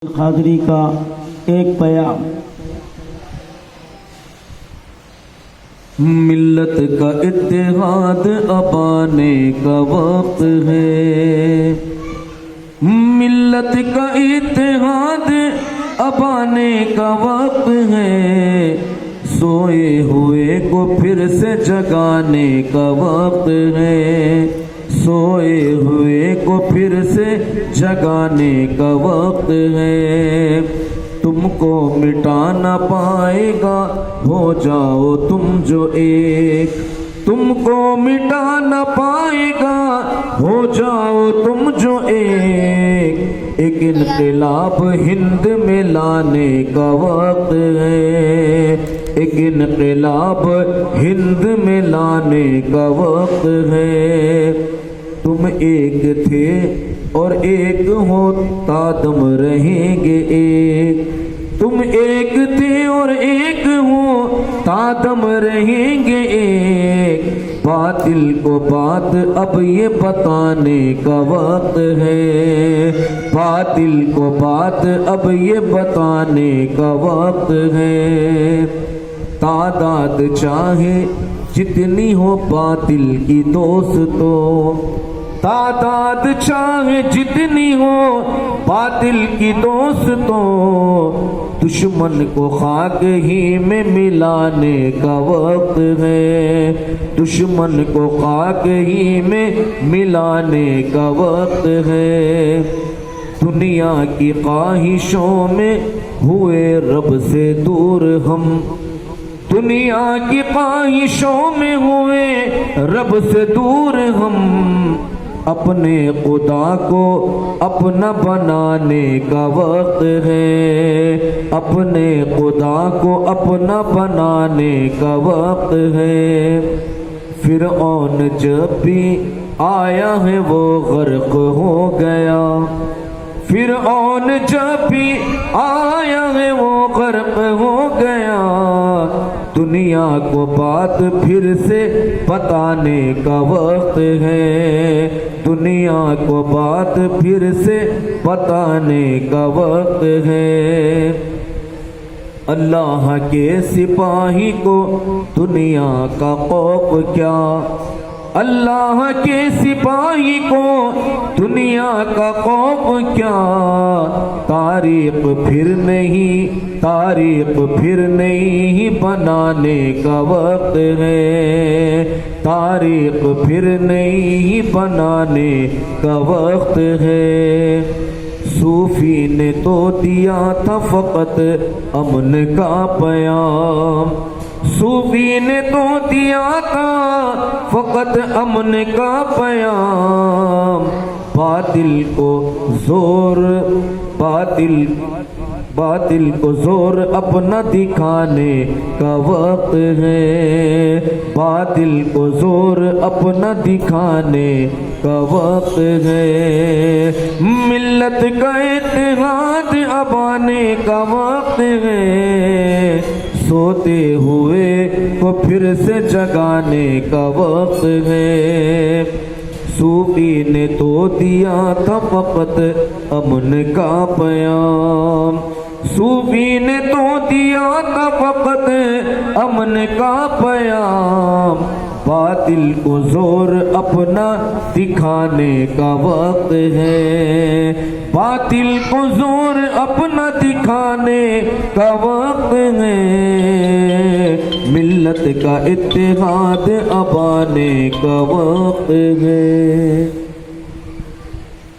قادری کا ایک پیام۔ ملت کا اتحاد اب آنے کا وقت ہے، ملت کا اتحاد اب آنے کا وقت ہے، سوئے ہوئے کو پھر سے جگانے کا وقت ہے، سوئے ہوئے کو پھر سے جگانے کا وقت ہے، تم کو مٹا نہ پائے گا ہو جاؤ تم جو ایک، تم کو مٹا نہ پائے گا ہو جاؤ تم جو ایک انقلاب ہند میں لانے کا وقت ہے، ایک انقلاب ہند میں لانے کا وقت ہے، تم ایک تھے اور ایک ہو تادم رہیں گے ایک، تم ایک تھے اور ایک ہو تادم رہیں گے ایک، باطل کو بات اب یہ بتانے کا وقت ہے، باطل کو بات اب یہ بتانے کا وقت ہے، تعداد چاہے جتنی ہو باطل کی دوستو، تعداد چاہے جتنی ہو باطل کی دوستو، دشمن کو خاک ہی میں ملانے کا وقت ہے، دشمن کو خاک ہی میں ملانے کا وقت ہے، دنیا کی خواہشوں میں ہوئے رب سے دور ہم، دنیا کی خواہشوں میں ہوئے رب سے دور ہم، اپنے خدا کو اپنا بنانے کا وقت ہے، اپنے خدا کو اپنا بنانے کا وقت ہے، فرعون جب بھی آیا ہے وہ غرق ہو گیا، فرعون جب بھی آیا ہے وہ غرق ہو گیا، دنیا کو بات پھر سے بتانے کا وقت ہے، دنیا کو بات پھر سے بتانے کا وقت ہے، اللہ کے سپاہی کو دنیا کا خوف کیا، اللہ کے سپاہی کو دنیا کا خوف کیا، تاریخ پھر نہیں بنانے کا وقت ہے، تاریخ پھر نہیں بنانے کا وقت ہے، صوفی نے تو دیا تھا فقط امن کا پیام، صوفی نے تو دیا تھا فقط امن کا پیام، باطل کو زور اپنا دکھانے کا وقت ہے، باطل کو زور اپنا دکھانے کا وقت ہے، ملت کا اتحاد اب آنے کا وقت ہے، سوتے ہوئے کو پھر سے جگانے کا وقت ہے، صوفی نے تو دیا تھا فقط امن کا پیام، صوفی نے تو دیا تھا فقط امن کا پیام، باطل کو زور اپنا دکھانے کا وقت ہے، باطل کو زور اپنا دکھانے کا وقت ہے، ملت کا اتحاد اب آنے کا وقت ہے۔